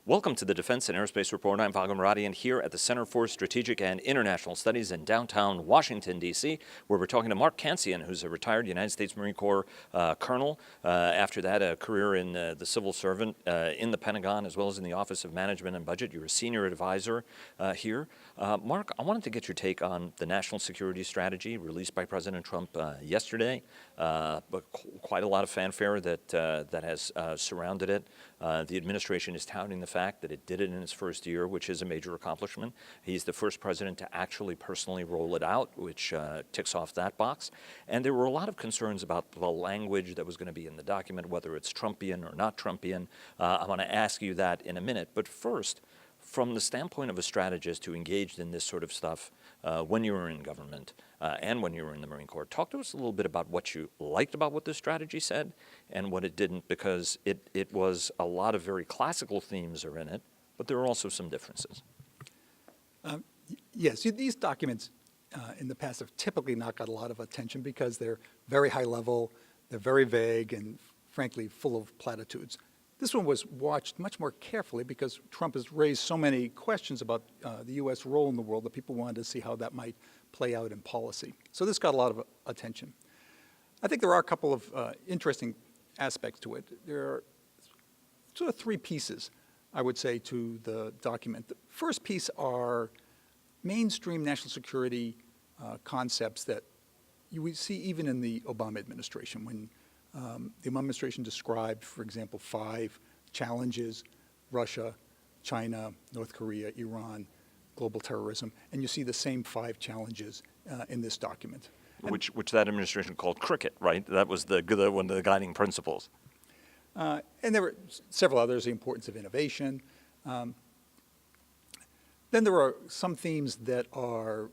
Welcome to the Defense and Aerospace Report. I'm Vago Muradian here at the Center for Strategic and International Studies in downtown Washington, D.C., where we're talking to Mark Cancian, who's a retired United States Marine Corps colonel. After that, a career in the civil servant in the Pentagon, as well as in the Office of Management and Budget. You're a senior advisor here. Mark, I wanted to get your take on the national security strategy released by President Trump yesterday, but quite a lot of fanfare that has surrounded it. The administration is touting the fact that it did it in his first year, which is a major accomplishment. He's the first president to actually personally roll it out, which ticks off that box. And there were a lot of concerns about the language that was going to be in the document, whether it's Trumpian or not Trumpian. I want to ask you that in a minute. But first, from the standpoint of a strategist who engaged in this sort of stuff when you were in government and when you were in the Marine Corps, talk to us a little bit about what you liked about what the strategy said and what it didn't, because it was a lot of very classical themes are in it, but there are also some differences. Yes, these documents in the past have typically not got a lot of attention because they're very high level, they're very vague, and frankly full of platitudes. This one was watched much more carefully because Trump has raised so many questions about the U.S. role in the world that people wanted to see how that might play out in policy. So this got a lot of attention. I think there are a couple of interesting aspects to it. There are sort of three pieces, I would say, to the document. The first piece are mainstream national security concepts that you would see even in the Obama administration when the Obama administration described, for example, 5 challenges: Russia, China, North Korea, Iran, global terrorism, and you see the same 5 challenges in this document. Which that administration called cricket, right? That was one of the guiding principles. And there were several others: the importance of innovation. Then there are some themes that are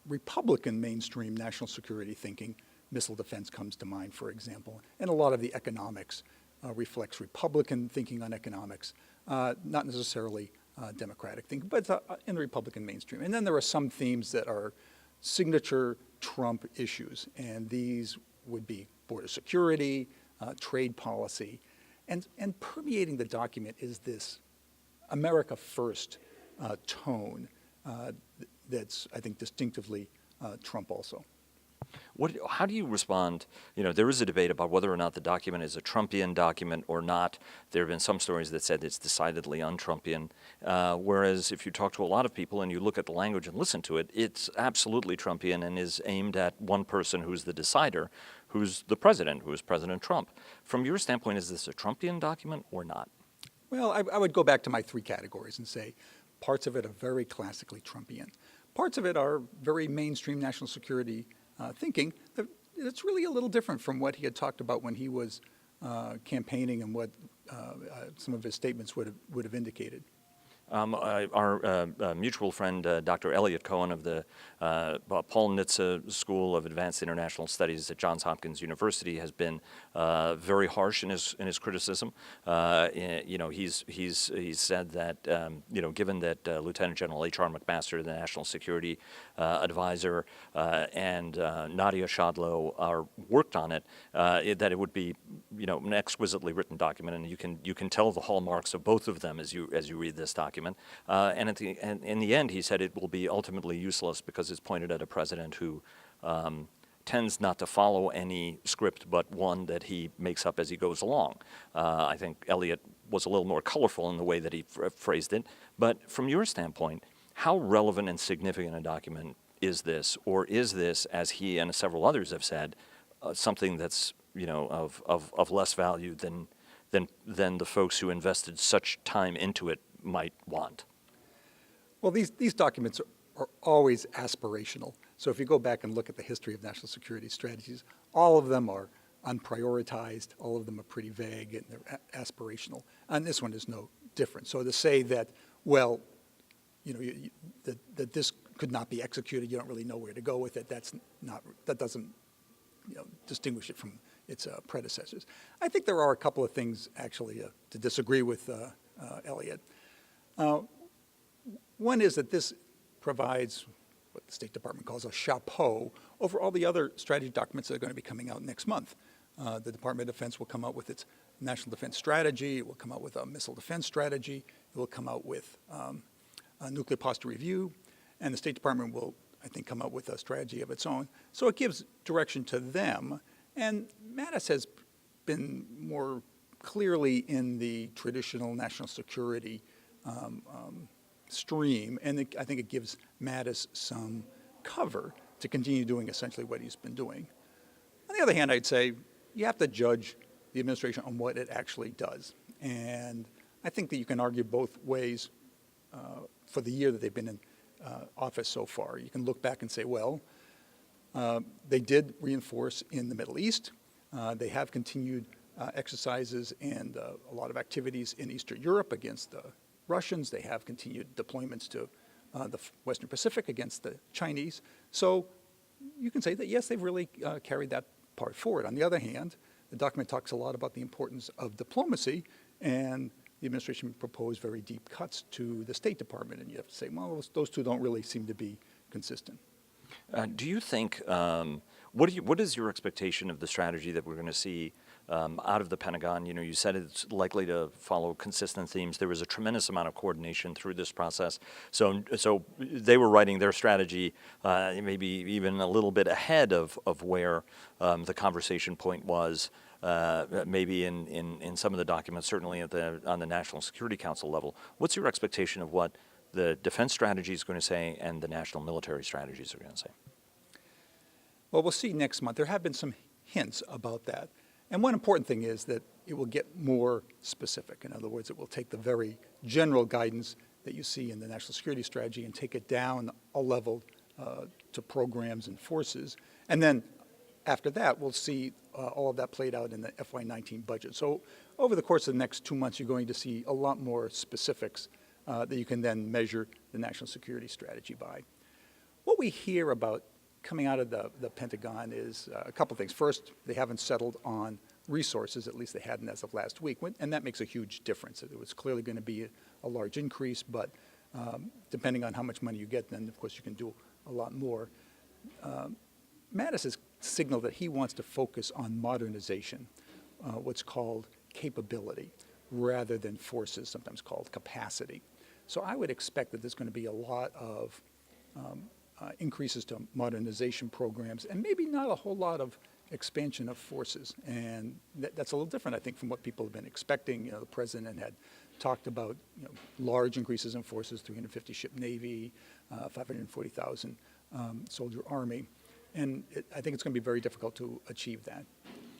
Republican mainstream national security thinking. Missile defense comes to mind, for example. And a lot of the economics reflects Republican thinking on economics, not necessarily Democratic thinking, but in the Republican mainstream. And then there are some themes that are signature Trump issues, and these would be border security, trade policy. And permeating the document is this America First tone that's, I think, distinctively Trump also. How do you respond? You know, there is a debate about whether or not the document is a Trumpian document or not. There have been some stories that said it's decidedly un-Trumpian, whereas if you talk to a lot of people and you look at the language and listen to it, it's absolutely Trumpian and is aimed at one person who's the decider, who's the president, who is President Trump. From your standpoint, is this a Trumpian document or not? Well, I would go back to my 3 categories and say parts of it are very classically Trumpian. Parts of it are very mainstream national security thinking. It's really a little different from what he had talked about when he was campaigning and what some of his statements would have indicated. Our mutual friend, Dr. Elliot Cohen of the Paul Nitze School of Advanced International Studies at Johns Hopkins University, has been very harsh in his criticism. You know, he's said that given that Lieutenant General H.R. McMaster, the National Security Advisor, and Nadia Shadlow are worked on it, that it would be an exquisitely written document, and you can tell the hallmarks of both of them as you read this document. And in the end, he said it will be ultimately useless because it's pointed at a president who tends not to follow any script but one that he makes up as he goes along. I think Elliot was a little more colorful in the way that he phrased it. But from your standpoint, how relevant and significant a document is this? Or is this, as he and several others have said, something that's of less value than the folks who invested such time into it might want? Well, these documents are always aspirational. So if you go back and look at the history of national security strategies, all of them are unprioritized, all of them are pretty vague, and they're aspirational. And this one is no different. So to say that, well, that this could not be executed, you don't really know where to go with it, that doesn't distinguish it from its predecessors. I think there are a couple of things, actually, to disagree with Elliot. One is that this provides what the State Department calls a chapeau over all the other strategy documents that are going to be coming out next month. The Department of Defense will come out with its national defense strategy. It will come out with a missile defense strategy. It will come out with a nuclear posture review. And the State Department will, I think, come out with a strategy of its own. So it gives direction to them. And Mattis has been more clearly in the traditional national security stream. And I think it gives Mattis some cover to continue doing essentially what he's been doing. On the other hand, I'd say you have to judge the administration on what it actually does. And I think that you can argue both ways for the year that they've been in office so far. You can look back and say, well, they did reinforce in the Middle East. They have continued exercises and a lot of activities in Eastern Europe against the Russians. They have continued deployments to the Western Pacific against the Chinese. So you can say that, yes, they've really carried that part forward. On the other hand, the document talks a lot about the importance of diplomacy, and the administration proposed very deep cuts to the State Department, and you have to say, well, those two don't really seem to be consistent. Do you think, what is your expectation of the strategy that we're going to see out of the Pentagon? You know, you said it's likely to follow consistent themes. There was a tremendous amount of coordination through this process. So they were writing their strategy maybe even a little bit ahead of where the conversation point was, maybe in some of the documents, certainly on the National Security Council level. What's your expectation of what the defense strategy is going to say and the national military strategies are going to say? Well, we'll see next month. There have been some hints about that. And one important thing is that it will get more specific. In other words, it will take the very general guidance that you see in the national security strategy and take it down a level to programs and forces. And then after that, we'll see all of that played out in the FY19 budget. So over the course of the next 2 months, you're going to see a lot more specifics that you can then measure the national security strategy by. What we hear about coming out of the Pentagon is a couple things. First, they haven't settled on resources, at least they hadn't as of last week, and that makes a huge difference. It was clearly going to be a large increase, but depending on how much money you get, then of course you can do a lot more. Mattis has signaled that he wants to focus on modernization, what's called capability, rather than forces, sometimes called capacity. So I would expect that there's going to be a lot of increases to modernization programs, and maybe not a whole lot of expansion of forces. And that's a little different, I think, from what people have been expecting. You know, the president had talked about large increases in forces, 350-ship Navy, 540,000 soldier Army. And I think it's going to be very difficult to achieve that.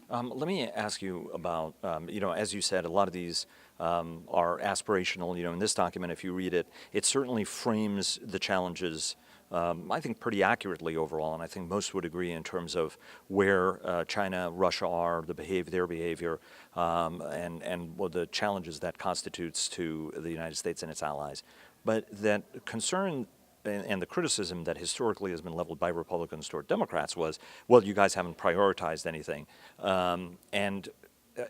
Let me ask you about, as you said, a lot of these are aspirational. In this document, if you read it, it certainly frames the challenges, I think, pretty accurately overall, and I think most would agree in terms of where China, Russia are, their behavior, and what the challenges that constitutes to the United States and its allies. But that concern and the criticism that historically has been leveled by Republicans toward Democrats was, well, you guys haven't prioritized anything.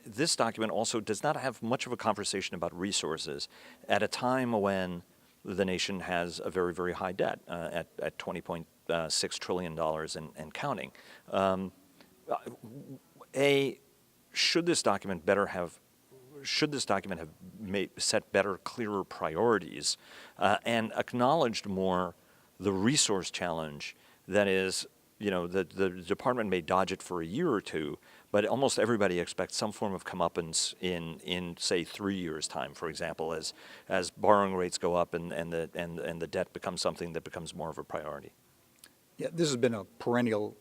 This document also does not have much of a conversation about resources at a time when the nation has a very, very high debt at $20.6 trillion and counting. Should this document have set better, clearer priorities and acknowledged more the resource challenge that is, the department may dodge it for a year or two, but almost everybody expects some form of comeuppance in say 3 years' time, for example, as borrowing rates go up and the debt becomes something that becomes more of a priority. Yeah, this has been a perennial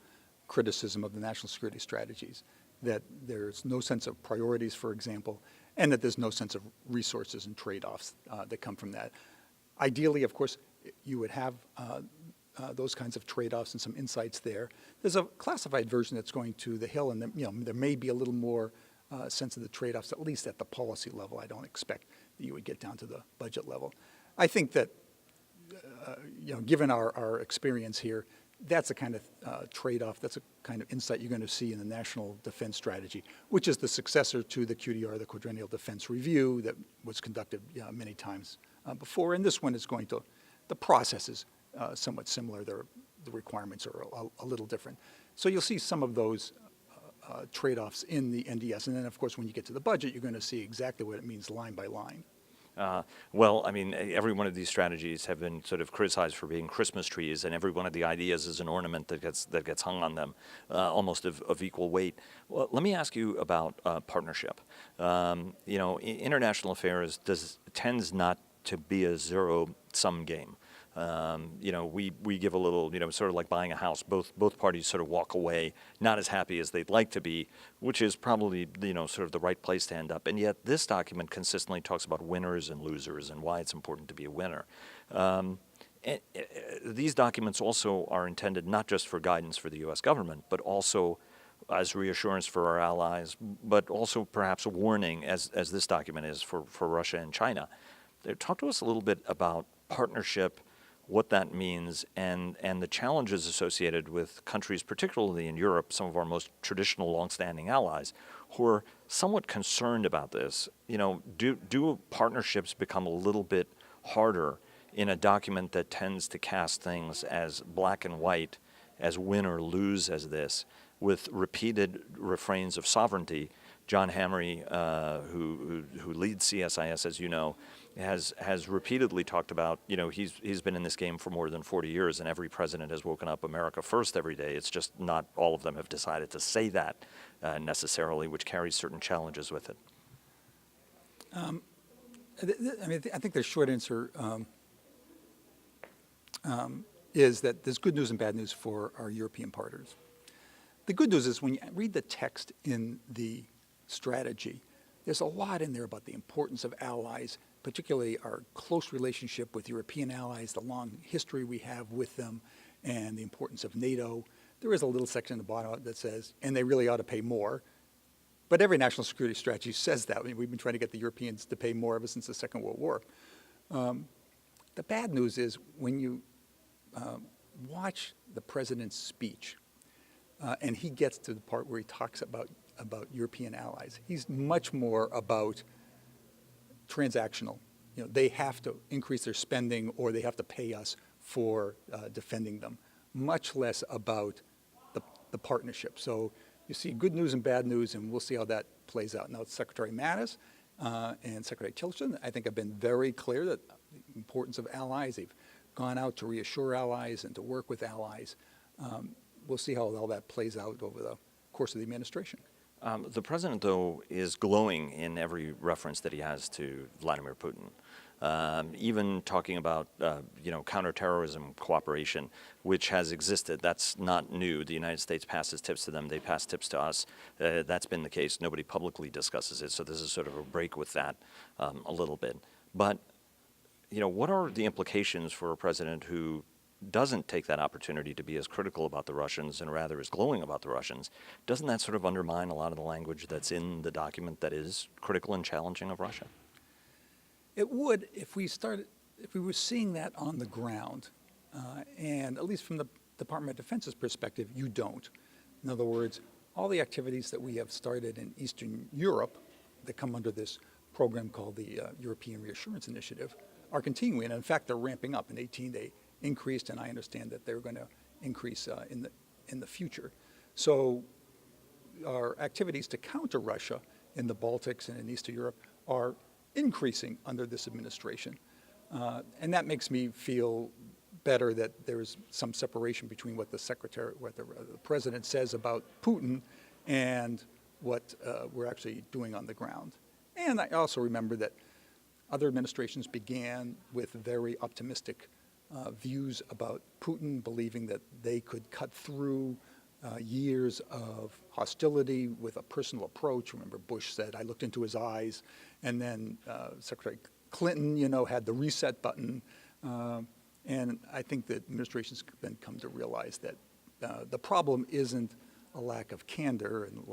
criticism of the national security strategies, that there's no sense of priorities, for example, and that there's no sense of resources and trade-offs that come from that. Ideally, of course, you would have those kinds of trade-offs and some insights there. There's a classified version that's going to the Hill, and there may be a little more sense of the trade-offs, at least at the policy level. I don't expect that you would get down to the budget level. I think that, given our experience here, that's a kind of trade-off, that's a kind of insight you're going to see in the National Defense Strategy, which is the successor to the QDR, the Quadrennial Defense Review, that was conducted many times before. And this one is going to, the process is somewhat similar. The requirements are a little different. So you'll see some of those trade-offs in the NDS. And then, of course, when you get to the budget, you're going to see exactly what it means line by line. Well, I mean, every one of these strategies have been sort of criticized for being Christmas trees, and every one of the ideas is an ornament that gets hung on them, almost of equal weight. Well, let me ask you about partnership. International affairs tends not to be a zero-sum game. We give a little, sort of like buying a house. Both parties sort of walk away not as happy as they'd like to be, which is probably, sort of the right place to end up. And yet this document consistently talks about winners and losers and why it's important to be a winner. These documents also are intended not just for guidance for the U.S. government, but also as reassurance for our allies, but also perhaps a warning, as this document is, for Russia and China. Talk to us a little bit about partnership, what that means, and the challenges associated with countries, particularly in Europe, some of our most traditional, longstanding allies, who are somewhat concerned about this. Do partnerships become a little bit harder in a document that tends to cast things as black and white, as win or lose as this, with repeated refrains of sovereignty? John Hamre, who leads CSIS, as you know, has repeatedly talked about, he's been in this game for more than 40 years, and every president has woken up America first every day. It's just not all of them have decided to say that necessarily, which carries certain challenges with it. I think the short answer is that there's good news and bad news for our European partners. The good news is when you read the text in the strategy, there's a lot in there about the importance of allies, particularly our close relationship with European allies, the long history we have with them, and the importance of NATO. There is a little section at the bottom that says, and they really ought to pay more. But every national security strategy says that. I mean, we've been trying to get the Europeans to pay more ever since the Second World War. The bad news is when you watch the president's speech, and he gets to the part where he talks about European allies, he's much more about transactional. They have to increase their spending or they have to pay us for defending them, much less about the partnership. So you see good news and bad news, and we'll see how that plays out. Now, Secretary Mattis and Secretary Tillerson, I think, have been very clear that the importance of allies. They've gone out to reassure allies and to work with allies. We'll see how all that plays out over the course of the administration. The president, though, is glowing in every reference that he has to Vladimir Putin. Even talking about, counterterrorism cooperation, which has existed. That's not new. The United States passes tips to them. They pass tips to us. That's been the case. Nobody publicly discusses it, so this is sort of a break with that a little bit. But, what are the implications for a president who doesn't take that opportunity to be as critical about the Russians and rather is glowing about the Russians? Doesn't that sort of undermine a lot of the language that's in the document that is critical and challenging of Russia? It would if we were seeing that on the ground, and at least from the Department of Defense's perspective, you don't. In other words, all the activities that we have started in Eastern Europe that come under this program called the European Reassurance Initiative are continuing, and in fact, they're ramping up. In 2018, they increased, and I understand that they're going to increase in the future. So our activities to counter Russia in the Baltics and in Eastern Europe are increasing under this administration. And that makes me feel better that there's some separation between what the president says about Putin and what we're actually doing on the ground. And I also remember that other administrations began with very optimistic views about Putin, believing that they could cut through years of hostility with a personal approach. Remember, Bush said, "I looked into his eyes," and then Secretary Clinton, had the reset button. And I think the administration's then come to realize that the problem isn't a lack of candor and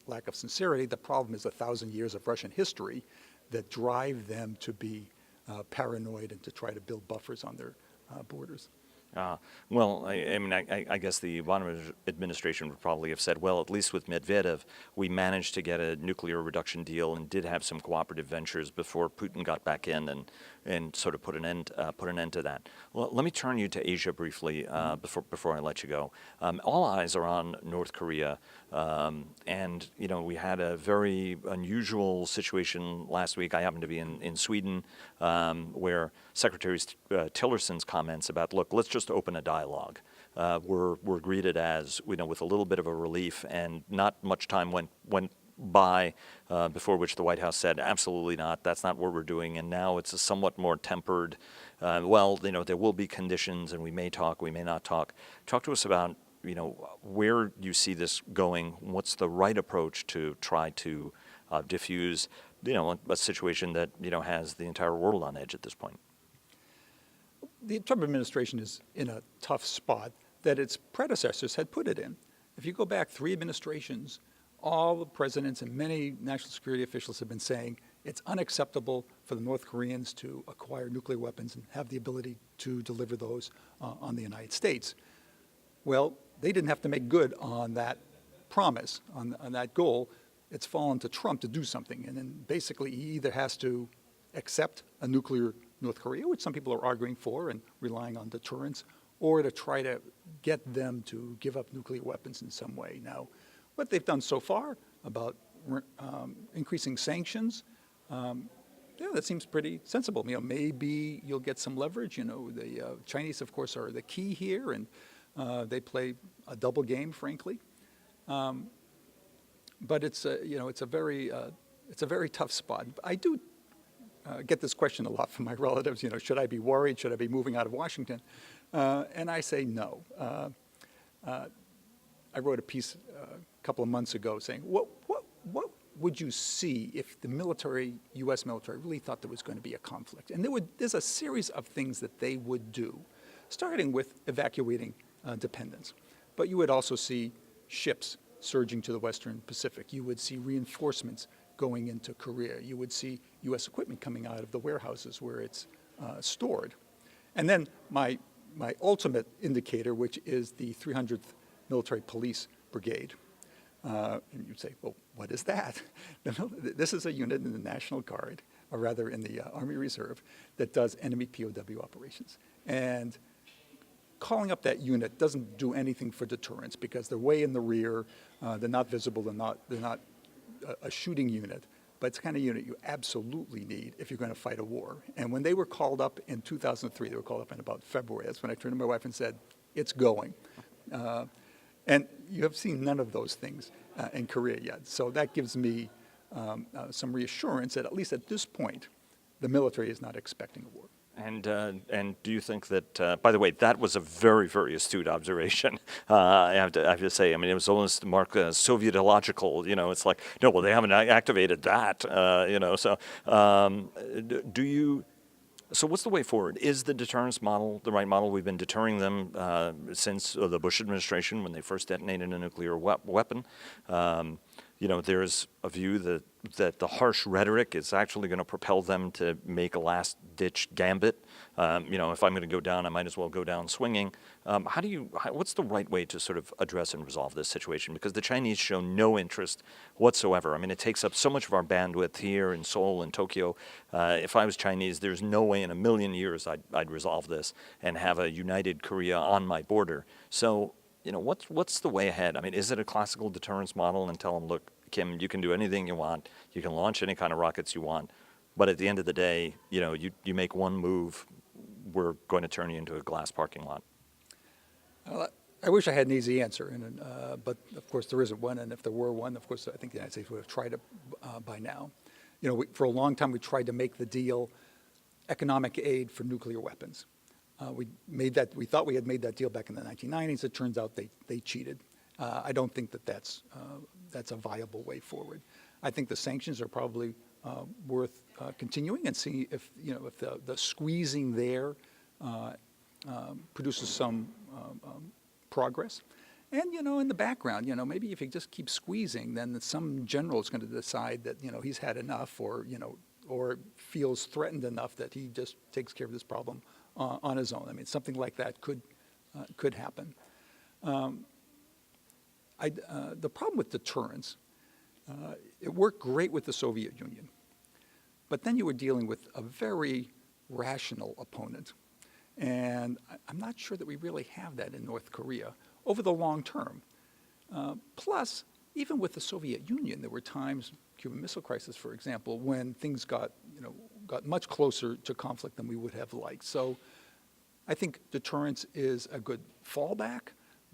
lack of sincerity. The problem is 1,000 years of Russian history that drive them to be paranoid and to try to build buffers on their borders. Well, I guess the Obama administration would probably have said, well, at least with Medvedev, we managed to get a nuclear reduction deal and did have some cooperative ventures before Putin got back in and and sort of put an end to that. Well, let me turn you to Asia briefly before I let you go. All eyes are on North Korea, and we had a very unusual situation last week. I happened to be in Sweden, where Secretary Tillerson's comments about, look, let's just open a dialogue, were greeted as with a little bit of a relief, and not much time went by before which the White House said, absolutely not, that's not what we're doing. And now it's a somewhat more tempered, there will be conditions and we may talk, we may not talk. Talk to us about, where you see this going. What's the right approach to try to diffuse, a situation that, has the entire world on edge at this point? The Trump administration is in a tough spot that its predecessors had put it in. If you go back 3 administrations, all the presidents and many national security officials have been saying it's unacceptable for the North Koreans to acquire nuclear weapons and have the ability to deliver those on the United States. Well, they didn't have to make good on that promise, on that goal. It's fallen to Trump to do something. And then basically he either has to accept a nuclear North Korea, which some people are arguing for and relying on deterrence, or to try to get them to give up nuclear weapons in some way. Now, what they've done so far about increasing sanctions, that seems pretty sensible. Maybe you'll get some leverage. The Chinese, of course, are the key here, and they play a double game, frankly. But it's a very tough spot. I do get this question a lot from my relatives. Should I be worried? Should I be moving out of Washington? And I say no. I wrote a piece a couple of months ago saying, what would you see if the U.S. military really thought there was going to be a conflict? And there's a series of things that they would do, starting with evacuating dependents. But you would also see ships surging to the Western Pacific. You would see reinforcements going into Korea. You would see U.S. equipment coming out of the warehouses where it's stored. And then my ultimate indicator, which is the 300th Military Police Brigade. And you'd say, well, what is that? This is a unit in the National Guard, or rather in the Army Reserve, that does enemy POW operations. And calling up that unit doesn't do anything for deterrence because they're way in the rear, they're not visible, they're not a shooting unit, but it's the kind of unit you absolutely need if you're going to fight a war. And when they were called up in 2003, they were called up in about February. That's when I turned to my wife and said, it's going. And you have seen none of those things in Korea yet. So that gives me some reassurance that at least at this point, the military is not expecting a war. And do you think that, by the way, that was a very, very astute observation, I have to say. I mean, it was almost marked as Sovietological, it's like, no, well, they haven't activated that, So what's the way forward? Is the deterrence model the right model? We've been deterring them since the Bush administration when they first detonated a nuclear weapon. There's a view that the harsh rhetoric is actually going to propel them to make a last-ditch gambit. If I'm going to go down, I might as well go down swinging. What's the right way to sort of address and resolve this situation? Because the Chinese show no interest whatsoever. I mean, it takes up so much of our bandwidth here in Seoul and Tokyo. If I was Chinese, there's no way in a million years I'd resolve this and have a united Korea on my border. So, what's the way ahead? I mean, is it a classical deterrence model and tell them, look, Kim, you can do anything you want. You can launch any kind of rockets you want. But at the end of the day, you make one move, we're going to turn you into a glass parking lot. I wish I had an easy answer, but of course there isn't one. And if there were one, of course, I think the United States would have tried it by now. For a long time, we tried to make the deal economic aid for nuclear weapons. We thought we had made that deal back in the 1990s. It turns out they cheated. I don't think that's a viable way forward. I think the sanctions are probably worth continuing and see if the squeezing there produces some progress. And in the background, maybe if you just keep squeezing, then some general is going to decide that he's had enough, or feels threatened enough that he just takes care of this problem on his own. I mean, something like that could happen. The problem with deterrence, it worked great with the Soviet Union, but then you were dealing with a very rational opponent. And I'm not sure that we really have that in North Korea over the long term. Plus, even with the Soviet Union, there were times, Cuban Missile Crisis, for example, when things got much closer to conflict than we would have liked. So I think deterrence is a good fallback,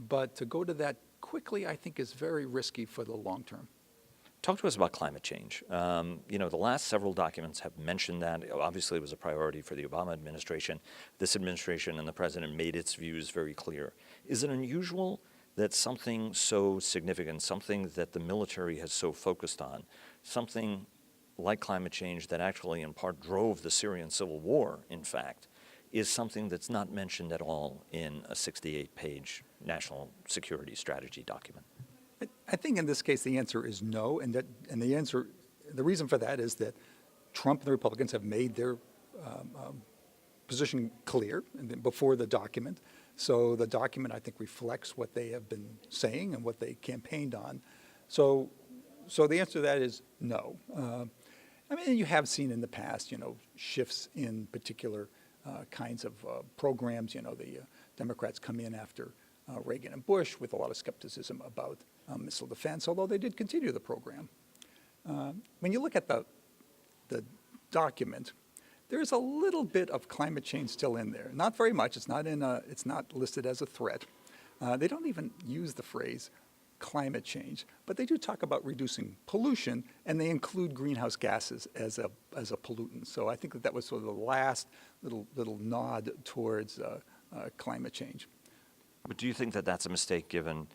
but to go to that quickly, I think, is very risky for the long term. Talk to us about climate change. The last several documents have mentioned that. Obviously, it was a priority for the Obama administration. This administration and the president made its views very clear. Is it unusual that something so significant, something that the military has so focused on, something like climate change that actually in part drove the Syrian civil war, in fact, is something that's not mentioned at all in a 68-page national security strategy document? I think in this case the answer is no, and the reason for that is that Trump and the Republicans have made their position clear before the document. So the document, I think, reflects what they have been saying and what they campaigned on. So the answer to that is no. I mean, you have seen in the past, shifts in particular kinds of programs. The Democrats come in after Reagan and Bush with a lot of skepticism about missile defense, although they did continue the program. When you look at the document, there's a little bit of climate change still in there. Not very much. It's not listed as a threat. They don't even use the phrase climate change, but they do talk about reducing pollution, and they include greenhouse gases as a pollutant. So I think that was sort of the last little nod towards climate change. But do you think that that's a mistake given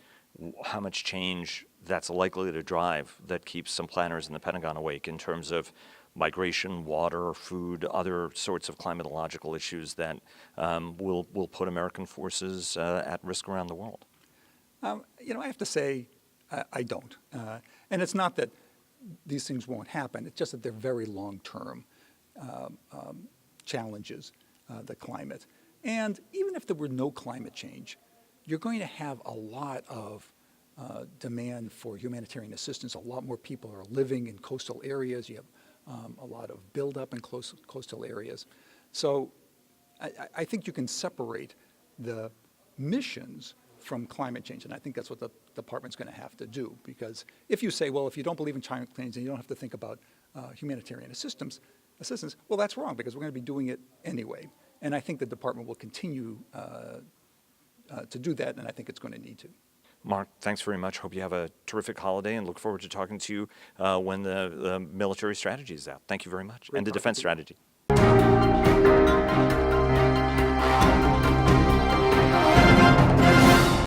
how much change that's likely to drive that keeps some planners in the Pentagon awake in terms of migration, water, food, other sorts of climatological issues that will put American forces at risk around the world? I have to say I don't. And it's not that these things won't happen. It's just that they're very long-term challenges, the climate. And even if there were no climate change, you're going to have a lot of demand for humanitarian assistance. A lot more people are living in coastal areas. You have a lot of buildup in coastal areas. So I think you can separate the missions from climate change, and I think that's what the department's going to have to do, because if you say, well, if you don't believe in climate change, then you don't have to think about humanitarian assistance, well, that's wrong, because we're going to be doing it anyway. And I think the department will continue to do that, and I think it's going to need to. Mark, thanks very much. Hope you have a terrific holiday, and look forward to talking to you when the military strategy is out. Thank you very much. Great and the defense strategy.